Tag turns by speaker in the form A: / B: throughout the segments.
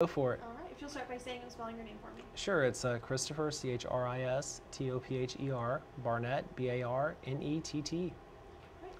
A: Go for it.
B: All right, if you'll start by saying and spelling your name for me.
A: Sure, it's Christopher, Christopher, Barnett, Barnett.
B: All right,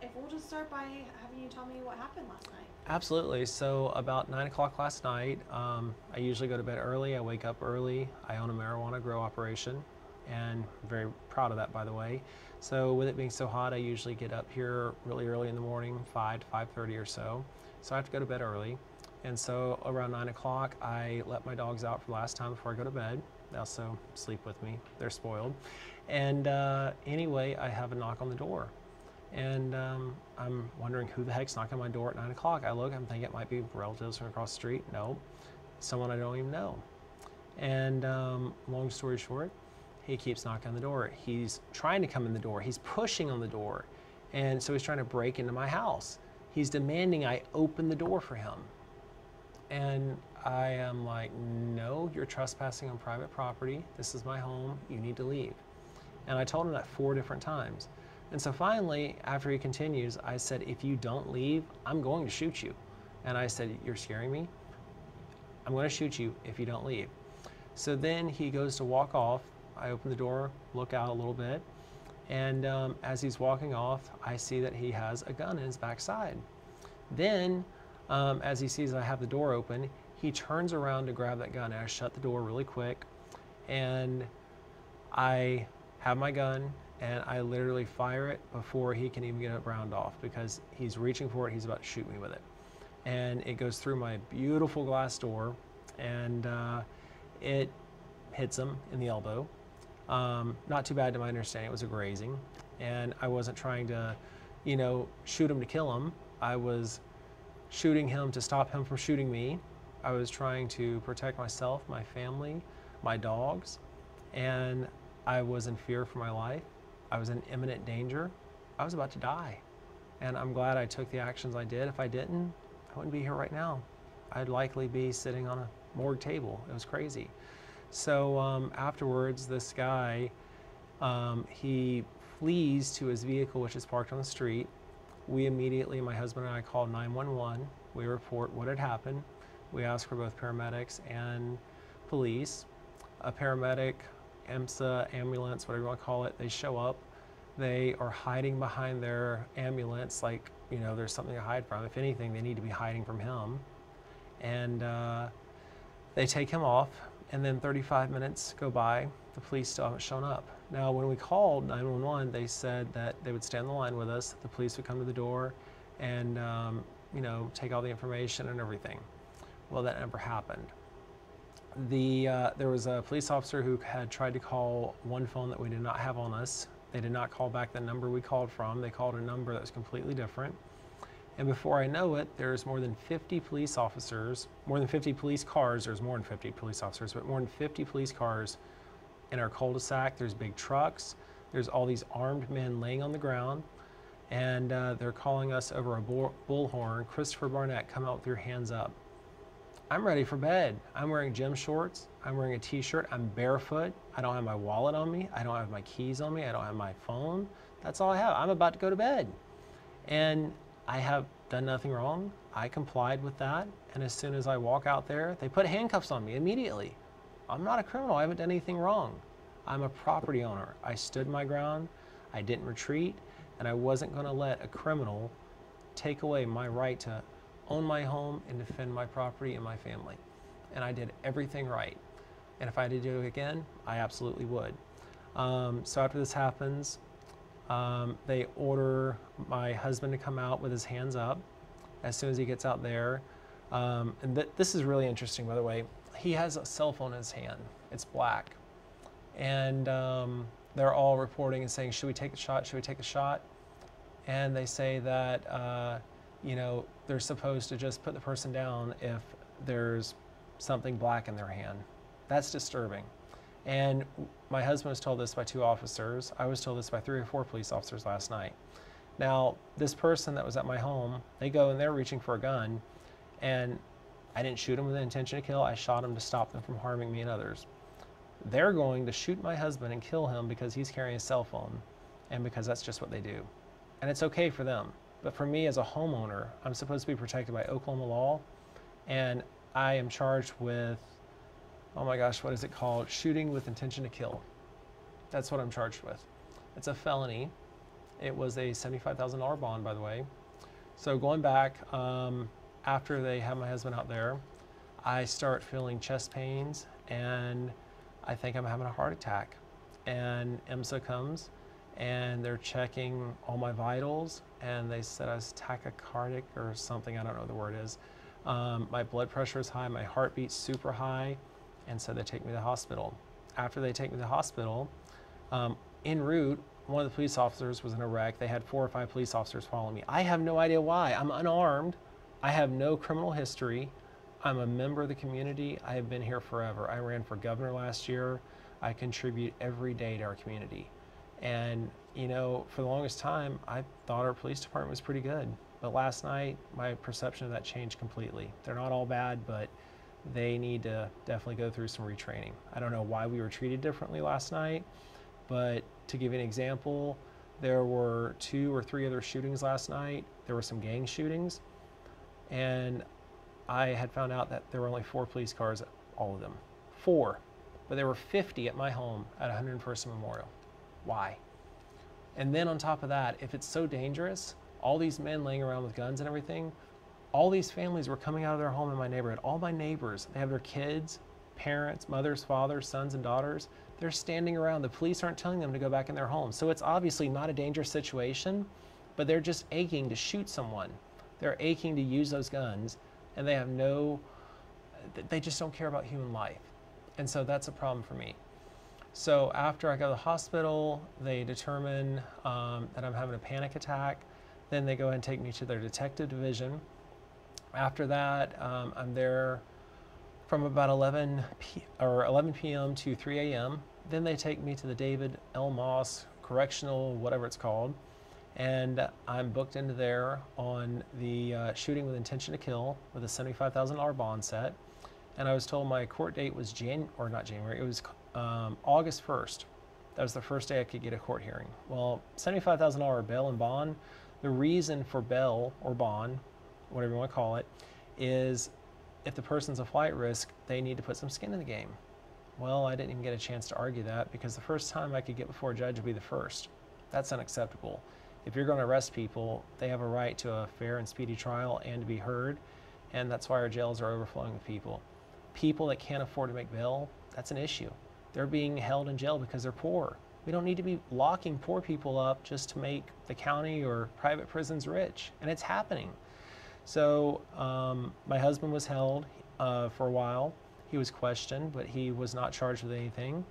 B: if we'll just start by having you tell me what happened last night.
A: Absolutely. So about 9 o'clock last night, I usually go to bed early. I wake up early. I own a marijuana grow operation, and I'm very proud of that, by the way. So with it being so hot, I usually get up here really early in the morning, 5 to 5:30 or so. So I have to go to bed early. And so around 9 o'clock, I let my dogs out for the last time before I go to bed. They also sleep with me. They're spoiled. And anyway, I have a knock on the door. And I'm wondering who the heck's knocking on my door at 9 o'clock. I look, I'm thinking it might be relatives from across the street. No, someone I don't even know. And long story short, he keeps knocking on the door. He's trying to come in the door. He's pushing on the door. And so he's trying to break into my house. He's demanding I open the door for him. And I am like, no, you're trespassing on private property. This is my home. You need to leave. And I told him that 4 different times. And so finally, after he continues, I said, if you don't leave, I'm going to shoot you. And I said, you're scaring me. I'm going to shoot you if you don't leave. So then he goes to walk off. I open the door, look out a little bit. And as he's walking off, I see that he has a gun in his backside. Then, as he sees I have the door open, he turns around to grab that gun. And I shut the door really quick. And I have my gun. And I literally fire it before he can even get it round off, because he's reaching for it. He's about to shoot me with it. And it goes through my beautiful glass door, and it hits him in the elbow. Not too bad to my understanding. It was a grazing. And I wasn't trying to, shoot him to kill him. I was shooting him to stop him from shooting me. I was trying to protect myself, my family, my dogs, and I was in fear for my life. I was in imminent danger. I was about to die. And I'm glad I took the actions I did. If I didn't, I wouldn't be here right now. I'd likely be sitting on a morgue table. It was crazy. So afterwards, this guy, he flees to his vehicle, which is parked on the street. We immediately, my husband and I, called 911. We report what had happened. We ask for both paramedics and police. A paramedic, EMSA, ambulance, whatever you want to call it, they show up. They are hiding behind their ambulance like, there's something to hide from. If anything, they need to be hiding from him. And they take him off, and then 35 minutes go by. The police still haven't shown up. Now, when we called 911, they said that they would stay on the line with us. The police would come to the door and, take all the information and everything. Well, that never happened. There was a police officer who had tried to call one phone that we did not have on us. They did not call back the number we called from. They called a number that was completely different. And before I know it, there's more than 50 police officers, more than 50 police cars. There's more than 50 police officers, but more than 50 police cars in our cul-de-sac. There's big trucks. There's all these armed men laying on the ground. And they're calling us over a bullhorn, Christopher Barnett, come out with your hands up. I'm ready for bed. I'm wearing gym shorts. I'm wearing a t-shirt. I'm barefoot. I don't have my wallet on me. I don't have my keys on me. I don't have my phone. That's all I have. I'm about to go to bed. And I have done nothing wrong. I complied with that. And as soon as I walk out there, they put handcuffs on me immediately. I'm not a criminal. I haven't done anything wrong. I'm a property owner. I stood my ground. I didn't retreat. And I wasn't going to let a criminal take away my right to own my home and defend my property and my family. And I did everything right. And if I had to do it again, I absolutely would. So after this happens, they order my husband to come out with his hands up as soon as he gets out there. And this is really interesting, by the way. He has a cell phone in his hand. It's black. And they're all reporting and saying, should we take the shot? Should we take the shot? And they say that, they're supposed to just put the person down if there's something black in their hand. That's disturbing. And my husband was told this by 2 officers. I was told this by 3 or 4 police officers last night. Now, this person that was at my home, they go and they're reaching for a gun, and I didn't shoot them with the intention to kill. I shot them to stop them from harming me and others. They're going to shoot my husband and kill him because he's carrying a cell phone, and because that's just what they do. And it's okay for them. But for me as a homeowner, I'm supposed to be protected by Oklahoma law, and I am charged with, oh my gosh, what is it called? Shooting with intention to kill. That's what I'm charged with. It's a felony. It was a $75,000 bond, by the way. So going back, after they have my husband out there, I start feeling chest pains and I think I'm having a heart attack. And IMSA comes and they're checking all my vitals and they said I was tachycardic or something, I don't know what the word is. My blood pressure is high, my heartbeat's super high, and so they take me to the hospital. After they take me to the hospital, en route, one of the police officers was in a wreck. They had 4 or 5 police officers following me. I have no idea why. I'm unarmed. I have no criminal history. I'm a member of the community. I have been here forever. I ran for governor last year. I contribute every day to our community. And, you know, for the longest time, I thought our police department was pretty good. But last night, my perception of that changed completely. They're not all bad, but they need to definitely go through some retraining. I don't know why we were treated differently last night, but to give you an example, there were 2 or 3 other shootings last night. There were some gang shootings, and I had found out that there were only 4 police cars, all of them. 4. But there were 50 at my home at 101st Memorial. Why? And then on top of that, if it's so dangerous, all these men laying around with guns and everything, all these families were coming out of their home in my neighborhood. All my neighbors, they have their kids, parents, mothers, fathers, sons, and daughters. They're standing around. The police aren't telling them to go back in their homes. So it's obviously not a dangerous situation, but they're just aching to shoot someone. They're aching to use those guns, and they have they just don't care about human life. And so that's a problem for me. So after I go to the hospital, they determine that I'm having a panic attack. Then they go ahead and take me to their detective division. After that, I'm there from about 11 p.m. to 3 a.m. Then they take me to the David L. Moss Correctional, whatever it's called, and I'm booked into there on the shooting with intention to kill with a $75,000 bond set. And I was told my court date was it was August 1st. That was the first day I could get a court hearing. Well, $75,000 bail and bond, the reason for bail or bond, whatever you want to call it, is if the person's a flight risk, they need to put some skin in the game. Well, I didn't even get a chance to argue that because the first time I could get before a judge would be the first. That's unacceptable. If you're going to arrest people, they have a right to a fair and speedy trial and to be heard, and that's why our jails are overflowing with people. People that can't afford to make bail, that's an issue. They're being held in jail because they're poor. We don't need to be locking poor people up just to make the county or private prisons rich, and it's happening. So my husband was held for a while. He was questioned, but he was not charged with anything.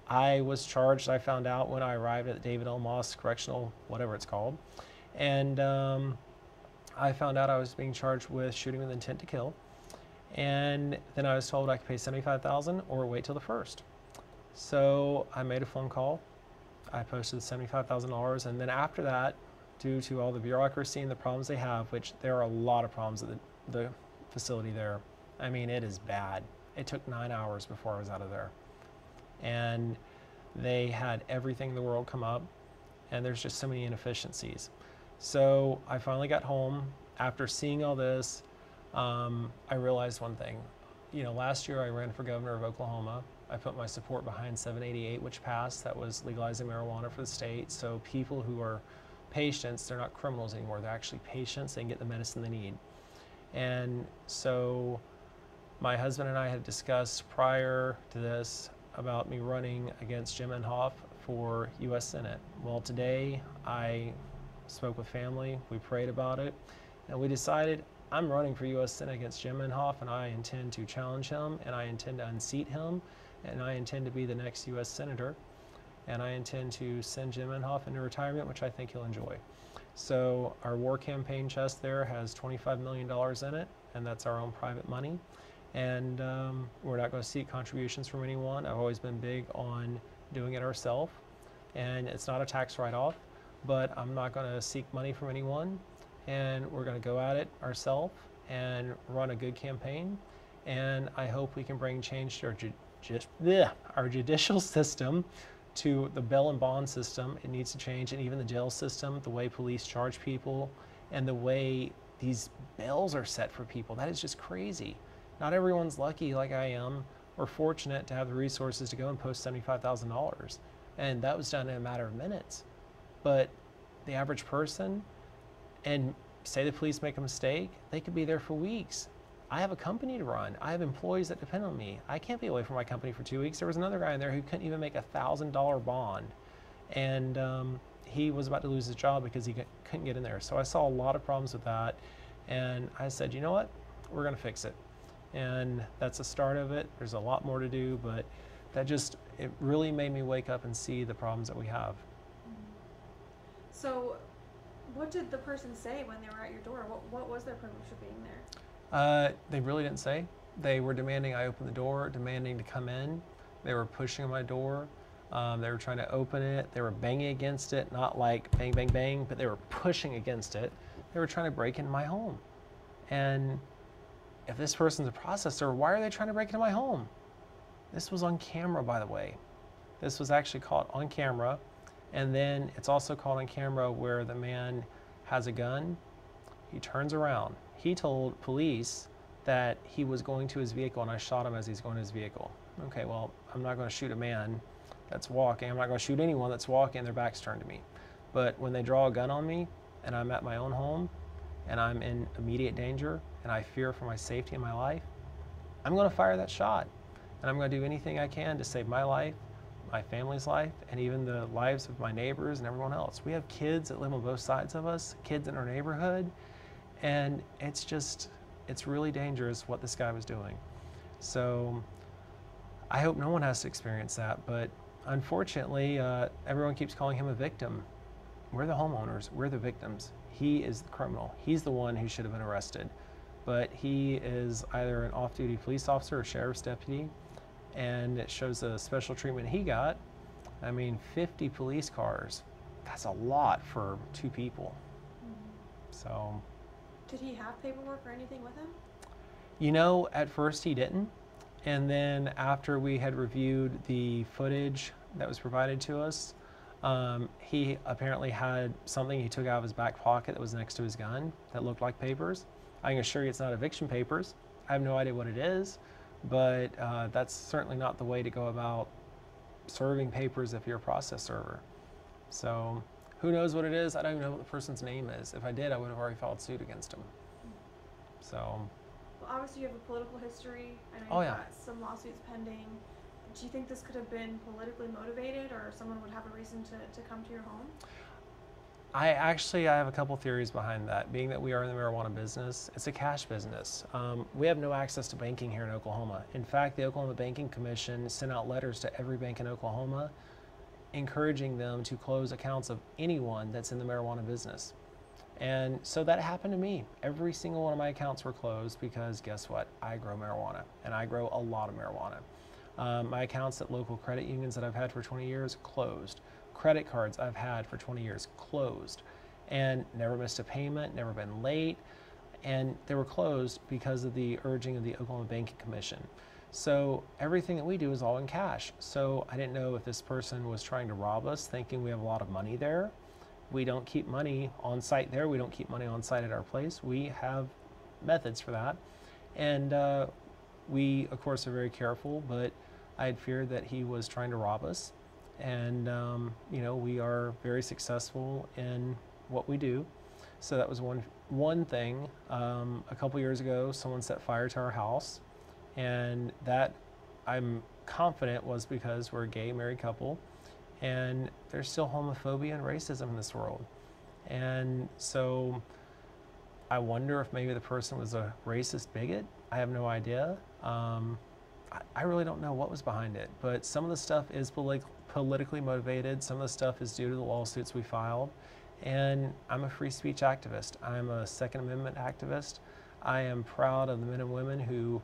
A: I was charged, I found out when I arrived at David L. Moss Correctional, whatever it's called. And I found out I was being charged with shooting with intent to kill. And then I was told I could pay $75,000 or wait till the 1st. So I made a phone call. I posted the $75,000, and then after that, due to all the bureaucracy and the problems they have, which there are a lot of problems at the facility there. I mean, it is bad. It took 9 hours before I was out of there. And they had everything in the world come up, and there's just so many inefficiencies. So I finally got home. After seeing all this, I realized one thing. You know, last year I ran for governor of Oklahoma. I put my support behind 788, which passed. That was legalizing marijuana for the state. So people who are patients, they're not criminals anymore. They're actually patients. They can get the medicine they need. And so my husband and I had discussed prior to this about me running against Jim Inhofe for U.S. Senate. Well, today I spoke with family. We prayed about it, and we decided I'm running for U.S. Senate against Jim Inhofe, and I intend to challenge him, and I intend to unseat him, and I intend to be the next U.S. Senator, and I intend to send Jim Inhofe into retirement, which I think he'll enjoy. So our war campaign chest there has $25 million in it, and that's our own private money. And we're not going to seek contributions from anyone. I've always been big on doing it ourselves, and it's not a tax write-off, but I'm not going to seek money from anyone, and we're going to go at it ourselves and run a good campaign, and I hope we can bring change to our judicial system, to the bail and bond system. It needs to change, and even the jail system, the way police charge people, and the way these bails are set for people. That is just crazy. Not everyone's lucky like I am or fortunate to have the resources to go and post $75,000. And that was done in a matter of minutes. But the average person, and say the police make a mistake, they could be there for weeks. I have a company to run. I have employees that depend on me. I can't be away from my company for 2 weeks. There was another guy in there who couldn't even make $1,000 bond. And he was about to lose his job because he couldn't get in there. So I saw a lot of problems with that. And I said, you know what? We're going to fix it. And that's the start of it. There's a lot more to do, but it really made me wake up and see the problems that we have.
B: So, what did the person say when they were at your door? What was their purpose for being there?
A: They really didn't say. They were demanding I open the door, demanding to come in. They were pushing on my door. They were trying to open it. They were banging against it, not like bang, bang, bang, but they were pushing against it. They were trying to break into my home. And if this person's a processor, why are they trying to break into my home? This was on camera, by the way. This was actually caught on camera. And then it's also caught on camera where the man has a gun. He turns around. He told police that he was going to his vehicle and I shot him as he's going to his vehicle. Okay, well, I'm not going to shoot a man that's walking. I'm not going to shoot anyone that's walking and their back's turned to me. But when they draw a gun on me and I'm at my own home and I'm in immediate danger and I fear for my safety and my life, I'm going to fire that shot. And I'm going to do anything I can to save my life, my family's life, and even the lives of my neighbors and everyone else. We have kids that live on both sides of us, kids in our neighborhood, and it's really dangerous what this guy was doing. So I hope no one has to experience that, but unfortunately, everyone keeps calling him a victim. We're the homeowners, we're the victims. He is the criminal. He's the one who should have been arrested. But he is either an off-duty police officer or sheriff's deputy, and it shows the special treatment he got. I mean, 50 police cars, that's a lot for two people. So.
B: Did he have paperwork or anything with him?
A: You know, at first he didn't. And then after we had reviewed the footage that was provided to us, he apparently had something he took out of his back pocket that was next to his gun that looked like papers. I can assure you it's not eviction papers. I have no idea what it is, but that's certainly not the way to go about serving papers if you're a process server. So who knows what it is? I don't even know what the person's name is. If I did, I would have already filed suit against him. So.
B: Well, obviously you have a political history. I know you've got some lawsuits pending. Do you think this could have been politically motivated, or someone would have a reason to come to your home?
A: I have a couple theories behind that. Being that we are in the marijuana business, it's a cash business. We have no access to banking here in Oklahoma. In fact, the Oklahoma Banking Commission sent out letters to every bank in Oklahoma encouraging them to close accounts of anyone that's in the marijuana business. And so that happened to me. Every single one of my accounts were closed because guess what? I grow marijuana, and I grow a lot of marijuana. My accounts at local credit unions that I've had for 20 years, closed. Credit cards I've had for 20 years, closed. And never missed a payment, never been late. And they were closed because of the urging of the Oklahoma Banking Commission. So everything that we do is all in cash. So I didn't know if this person was trying to rob us, thinking we have a lot of money there. We don't keep money on site there. We don't keep money on site at our place. We have methods for that. And we, of course, are very careful, but I had feared that he was trying to rob us. And, you know, we are very successful in what we do. So that was one thing. A couple years ago, someone set fire to our house. And that, I'm confident, was because we're a gay married couple. And there's still homophobia and racism in this world. And so I wonder if maybe the person was a racist bigot. I have no idea. I really don't know what was behind it, but some of the stuff is politically motivated. Some of the stuff is due to the lawsuits we filed. And I'm a free speech activist. I'm a Second Amendment activist. I am proud of the men and women who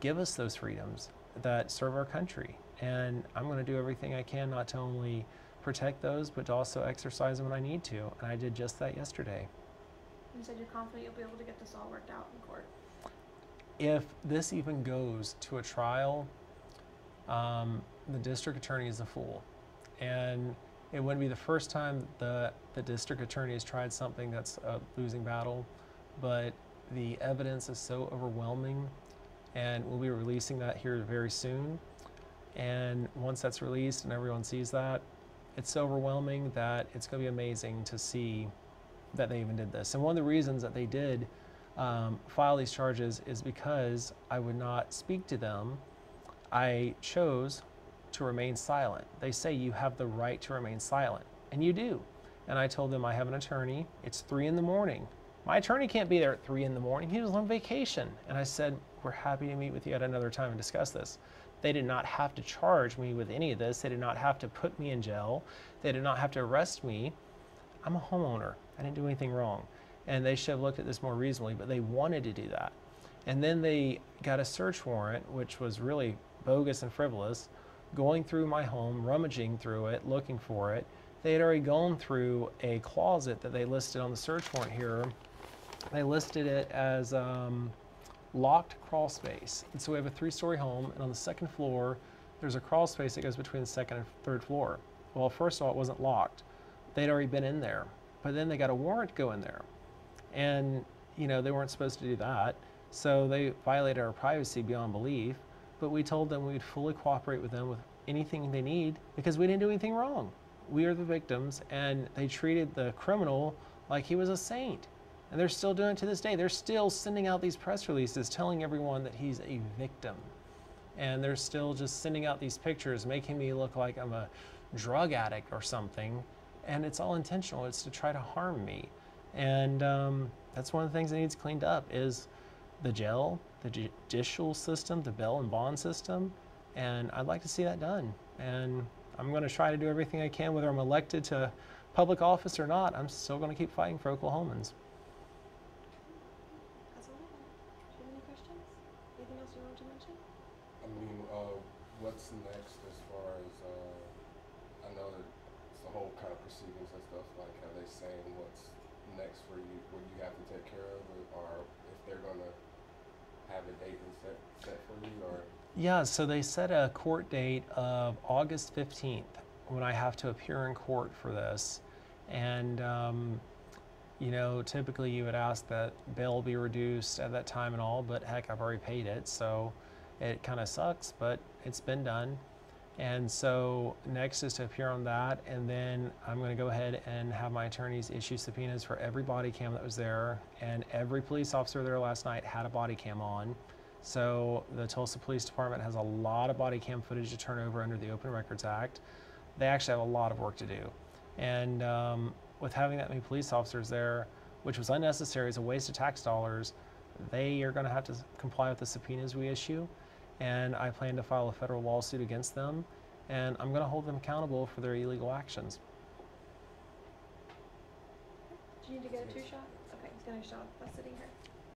A: give us those freedoms that serve our country. And I'm going to do everything I can not to only protect those, but to also exercise them when I need to. And I did just that yesterday.
B: You said you're confident you'll be able to get this all worked out in court.
A: If this even goes to a trial, the district attorney is a fool. And it wouldn't be the first time the district attorney has tried something that's a losing battle, but the evidence is so overwhelming and we'll be releasing that here very soon. And once that's released and everyone sees that, it's so overwhelming that it's going to be amazing to see that they even did this. And one of the reasons that they did file these charges is because I would not speak to them. I chose to remain silent. They say you have the right to remain silent, and you do. And I told them I have an attorney. It's 3 in the morning. My attorney can't be there at 3 in the morning. He was on vacation. And I said, we're happy to meet with you at another time and discuss this. They did not have to charge me with any of this. They did not have to put me in jail. They did not have to arrest me. I'm a homeowner. I didn't do anything wrong. And they should have looked at this more reasonably, but they wanted to do that. And then they got a search warrant, which was really bogus and frivolous, going through my home, rummaging through it, looking for it. They had already gone through a closet that they listed on the search warrant here. They listed it as locked crawl space. And so we have a 3-story home, and on the 2nd floor, there's a crawl space that goes between the 2nd and 3rd floor. Well, first of all, it wasn't locked. They'd already been in there, but then they got a warrant go in there. And, you know, they weren't supposed to do that. So they violated our privacy beyond belief, but we told them we'd fully cooperate with them with anything they need because we didn't do anything wrong. We are the victims, and they treated the criminal like he was a saint. And they're still doing it to this day. They're still sending out these press releases telling everyone that he's a victim. And they're still just sending out these pictures, making me look like I'm a drug addict or something. And it's all intentional. It's to try to harm me. And that's one of the things that needs cleaned up is the jail, the judicial system, the bail and bond system. And I'd like to see that done. And I'm going to try to do everything I can, whether I'm elected to public office or not. I'm still going to keep fighting for Oklahomans.
C: I mean, what's next as far as, I know that it's the whole kind of proceedings and stuff, like have they saying what's next for you, what you have to take care of, or if they're going to have a date and set for you, or?
A: Yeah, so they set a court date of August 15th when I have to appear in court for this. And, you know, typically you would ask that bail be reduced at that time and all, but heck, I've already paid it, so it kind of sucks, but it's been done. And so next is to appear on that, and then I'm going to go ahead and have my attorneys issue subpoenas for every body cam that was there, and every police officer there last night had a body cam on. So the Tulsa Police Department has a lot of body cam footage to turn over under the Open Records Act. They actually have a lot of work to do. And with having that many police officers there, which was unnecessary, it's a waste of tax dollars, they are going to have to comply with the subpoenas we issue. And I plan to file a federal lawsuit against them, and I'm going to hold them accountable for their illegal actions.
B: Do you need to get a 2-shot? Okay, he's getting a shot by sitting here.